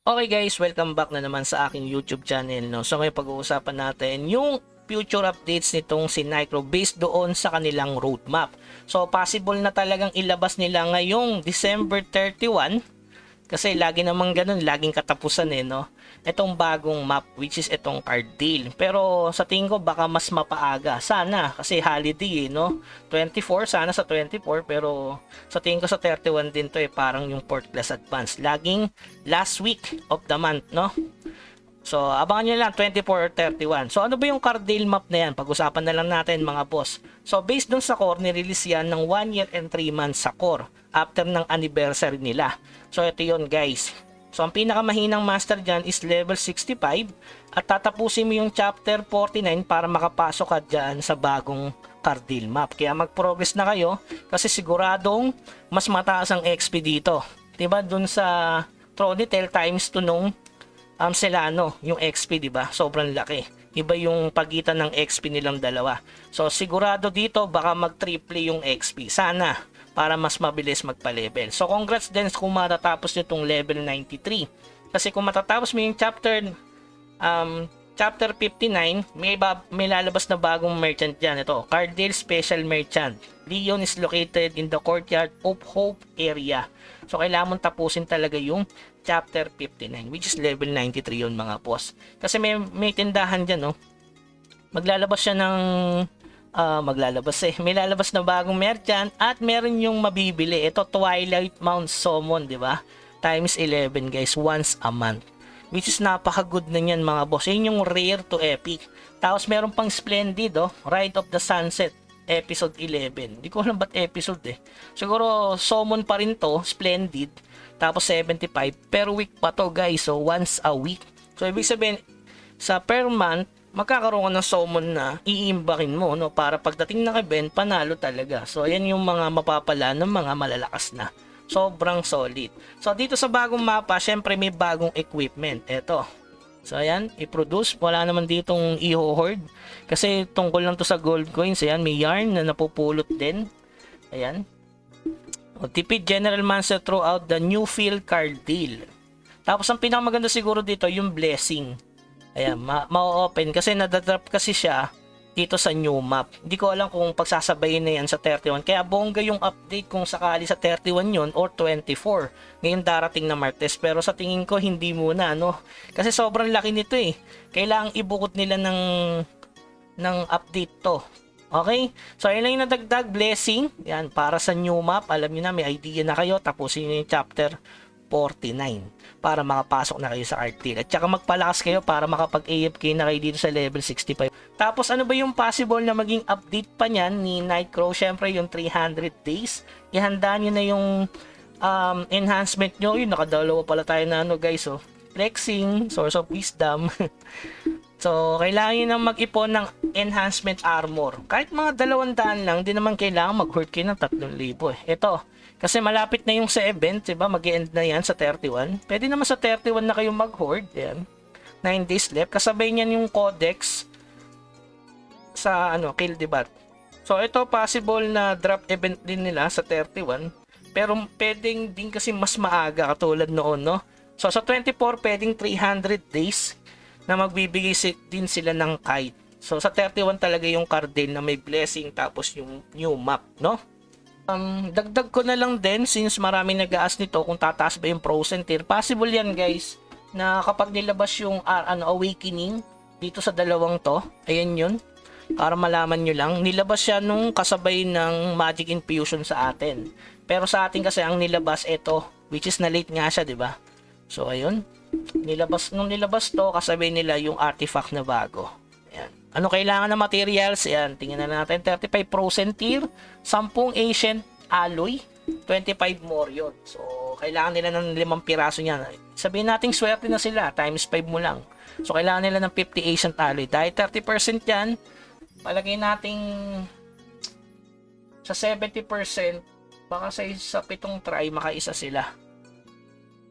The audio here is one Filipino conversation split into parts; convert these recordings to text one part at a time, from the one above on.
Okay guys, welcome back na naman sa aking YouTube channel, no. So ngayon pag-uusapan natin yung future updates nitong si Nycro based doon sa kanilang roadmap. So possible na talagang ilabas nila ngayong December 31 kasi lagi namang ganun, laging katapusan no. Itong bagong map which is itong card deal. Pero sa tingin ko baka mas mapaaga. Sana kasi holiday no. 24 sana sa 24 pero sa tingin ko sa 31 din to parang yung port class advance. Laging last week of the month no. So, abangan nyo lang 24 or 31. So, ano ba yung card deal map na yan? Pag-usapan na lang natin mga boss. So, based dun sa core, nirelease yan ng 1 year and 3 months sa core after ng anniversary nila. So, ito yun guys. So, ang pinakamahinang master dyan is level 65 at tatapusin mo yung chapter 49 para makapasok ka dyan sa bagong card deal map. Kaya mag-progress na kayo kasi siguradong mas mataas ang XP dito. Diba? Dun sa Tronitel times 2 nung Celano, yung XP, di ba? Sobrang laki. Iba yung pagitan ng XP nilang dalawa. So, sigurado dito baka mag-triple yung XP. Sana, para mas mabilis magpa-level. So, congrats din kung matatapos nyo itong level 93. Kasi kung matatapos mo yung chapter 59, may lalabas na bagong merchant dyan. Ito, Cardale Special Merchant. Leon is located in the courtyard of Hope area. So, kailangan mong tapusin talaga yung chapter 59, which is level 93 yun mga boss. Kasi may tindahan dyan, no? Maglalabas siya ng... may lalabas na bagong merchant at meron yung mabibili. Ito, Twilight Mount Summon, di ba? Times 11, guys, once a month. Which is napaka-good na yan mga boss. Yun yung rare to epic. Tapos meron pang Splendid, Ride of the Sunset, episode 11. Hindi ko alam ba't episode Siguro summon pa rin to, Splendid. Tapos 75 per week pa to guys. So once a week. So ibig sabihin sa per month magkakaroon ka ng summon na iimbakin mo no para pagdating ng event panalo talaga. So ayan yung mga mapapala ng mga malalakas na. Sobrang solid. So dito sa bagong mapa, syempre may bagong equipment. Ito. So ayan, i-produce. Wala naman ditong i-hoard. Kasi tungkol lang to sa gold coins. Ayan, may yarn na napupulot din. Ayan. O, tipid General Monster throughout the new field card deal. Tapos ang pinakamaganda siguro dito yung blessing. Ayan, ma-open kasi nadadrop kasi siya dito sa new map. Hindi ko alam kung pagsasabayin na yan sa 31. Kaya bongga yung update kung sakali sa 31 yun or 24. Ngayon darating na Martes. Pero sa tingin ko hindi muna no. Kasi sobrang laki nito Kailangang ibukod nila ng update to. Okay? So, yun lang yung nadagdag. Blessing. Yan, para sa new map. Alam nyo na, may idea na kayo. Tapusin nyo yung chapter 49 para makapasok na kayo sa Arctic. At saka magpalakas kayo para makapag-AFK na kayo dito sa level 65. Tapos, ano ba yung possible na maging update pa niyan ni Nightcrow? Syempre, yung 300 days. Ihanda nyo na yung enhancement nyo. Yun, nakadalawa pala tayo na guys. Flexing, Source of Wisdom. So, kailangan nyo nang mag-ipon ng enhancement armor. Kahit mga 200 lang, di naman kailangan mag-hoard kayo ng 3,000 Ito, kasi malapit na yung sa event, diba? Mag-end na yan sa 31. Pwede naman sa 31 na kayong mag-hoard. Yan. 9 days left. Kasabay niyan yung codex sa kill debat. So, ito possible na drop event din nila sa 31. Pero pwedeng din kasi mas maaga katulad noon, no? So, sa 24, pwedeng 300 days na magbibigay din sila ng kite. So sa 31 talaga yung Cardale na may blessing tapos yung new map, no? Dagdag ko na lang din since maraming nag-aas nito kung tataas ba yung frozen tier. Possible yan guys na kapag nilabas yung awakening dito sa dalawang to, ayan yun. Para malaman nyo lang, nilabas siya nung kasabay ng magic infusion sa atin. Pero sa atin kasi ang nilabas ito, which is na late nga siya, 'di ba? So ayun. Nung nilabas to, kasabay nila yung artifact na bago. Ayan. Ano kailangan na materials? Ayan, tingnan na natin. 35 frozen tier, 10 ancient alloy, 25 morion. So, kailangan nila ng 5 piraso niyan. Sabihin nating swerte na sila, times 5 mo lang. So, kailangan nila ng 50 ancient alloy. Dahil 30% yan, palagay nating sa 70%, baka sa 7 try, makaisa sila.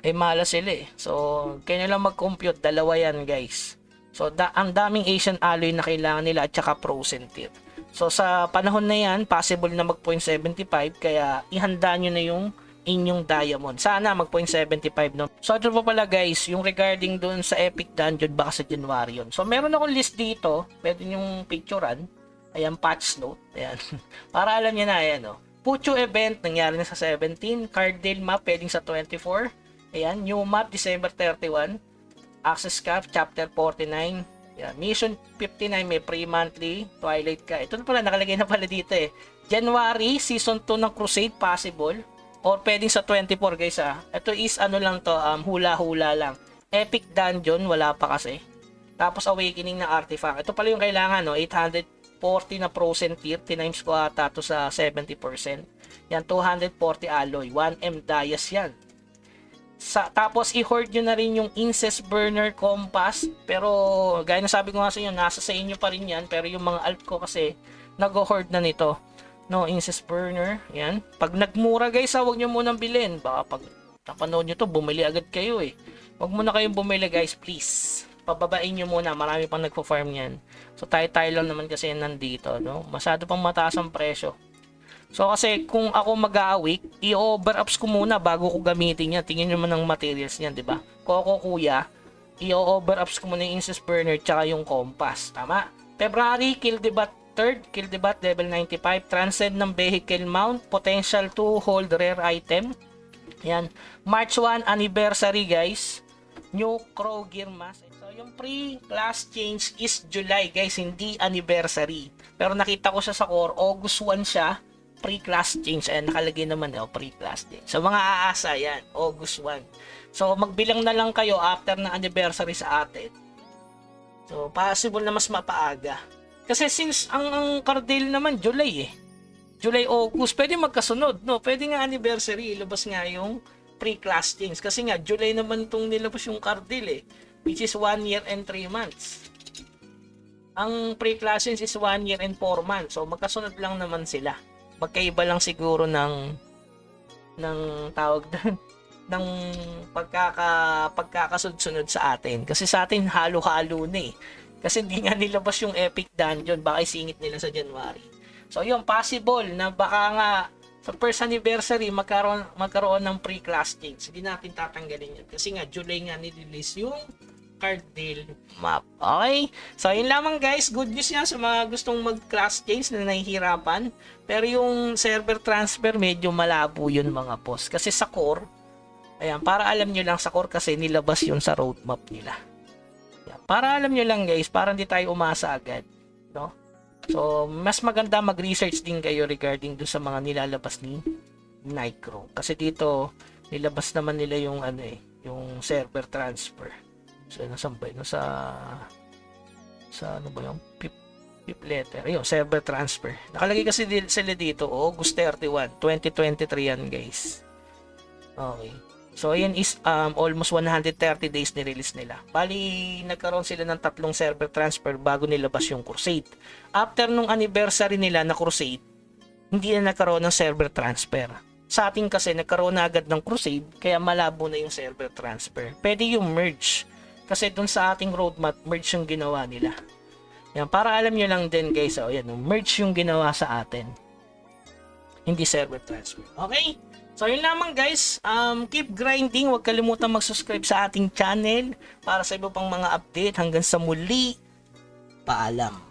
Malas sila So, kaya lang mag-compute. Dalawa yan, guys. So, ang daming Asian alloy na kailangan nila at saka frozen tier. So, sa panahon na yan, possible na mag 0.75. Kaya, ihanda nyo na yung inyong diamond. Sana mag 0.75 no. So ito pa pala guys, yung regarding doon sa Epic Dungeon baka sa January yun. So meron akong list dito, pwede yung picturean. Ayan, patch note. Ayan. Para alam niyo na, ayan o. Pucho event, nangyari na sa 17. Cardale map, pwedeng sa 24. Ayan, new map, December 31. Access cap, chapter 49. Ayan, mission 59, may pre-monthly. Twilight ka. Ito na pala, nakalagay na pala dito eh. January, season 2 ng Crusade, possible. Or pwedeng sa 24 guys ah. Ito is ano lang to, hula-hula lang. Epic Dungeon, wala pa kasi. Tapos Awakening na Artifact. Ito pala yung kailangan no, 840 na Frozen Tier, tinimes ko ata to sa 70%. Yan, 240 alloy, 1M Dias yan. Tapos i-hoard nyo na rin yung Incest Burner Compass. Pero gaya na sabi ko nga sa inyo, nasa sa inyo pa rin yan. Pero yung mga alt ko kasi nag-hoard na nito. No, Incest Burner. Yan. Pag nagmura guys, huwag nyo munang bilhin. Baka pag napanood nyo to, bumili agad kayo eh. Huwag muna kayong bumili guys, please. Pababain nyo muna, marami pang nagpo-farm yan. So tayo-tayo lang naman kasi nandito, no? Masyado pang mataas ang presyo. So kasi kung ako mag-a-awake, i-over-ups ko muna bago ko gamitin yan. Tingnan nyo naman ng materials niyan, di ba? Koko kuya, i-over-ups ko muna yung Incest Burner tsaka yung Compass. Tama? February, Kill the Bat 3rd, Kill the Bat level 95, Transcend ng Vehicle Mount, Potential to hold rare item. Yan. March 1 anniversary guys. New Crow Gear Mask. So yung pre-class change is July guys, hindi anniversary. Pero nakita ko siya sa core, August 1 siya. Pre-class change. Ayan, nakalagay naman pre-class change. So mga aasa yan, August 1. So magbilang na lang kayo after ng anniversary sa atin. So possible na mas mapaaga. Kasi since ang Cardale naman July eh. July, August, pwede magkasunod, no? Pwede nga anniversary, ilabas nga yung pre-class change. Kasi nga, July naman itong nilabas yung Cardale eh. Which is 1 year and 3 months. Ang pre-class change is 1 year and 4 months. So magkasunod lang naman sila. Magkaiba lang siguro ng tawag doon ng pagkakasunod-sunod sa atin. Kasi sa atin halo-halo na eh. Kasi hindi nga nilabas yung Epic Dungeon, baka isingit nila sa January. So yun, possible na baka nga sa first anniversary magkaroon ng pre-class change. Hindi natin tatanggalin yan. Kasi nga July nga nililist yung Cardale map. Okay? So, yun lamang guys. Good news yan sa mga gustong mag-class change na nahihirapan. Pero yung server transfer, medyo malabo yun mga boss. Kasi sa core, ayan, para alam nyo lang sa core kasi nilabas yun sa roadmap nila. Ayan, para alam nyo lang guys, para hindi tayo umasa agad. No? So, mas maganda mag-research din kayo regarding do sa mga nilalabas ni Nicro. Kasi dito, nilabas naman nila yung yung server transfer. So, nasaan ba? Sa ano ba yung fifth letter? Ayun, server transfer. Nakalagay kasi sila dito, August 31, 2023 yan, guys. Okay. So, ayan is almost 130 days ni-release nila. Bali, nagkaroon sila ng 3 server transfer bago nilabas yung Crusade. After nung anniversary nila na Crusade, hindi na nagkaroon ng server transfer. Sa atin kasi, nagkaroon na agad ng Crusade, kaya malabo na yung server transfer. Pwede yung merge. Kasi dun sa ating roadmap, merge yung ginawa nila. Yan, para alam nyo lang din guys, yan, merge yung ginawa sa atin. Hindi server transfer. Okay? So yun lamang guys, keep grinding, huwag kalimutan mag-subscribe sa ating channel para sa iba pang mga update. Hanggang sa muli, paalam.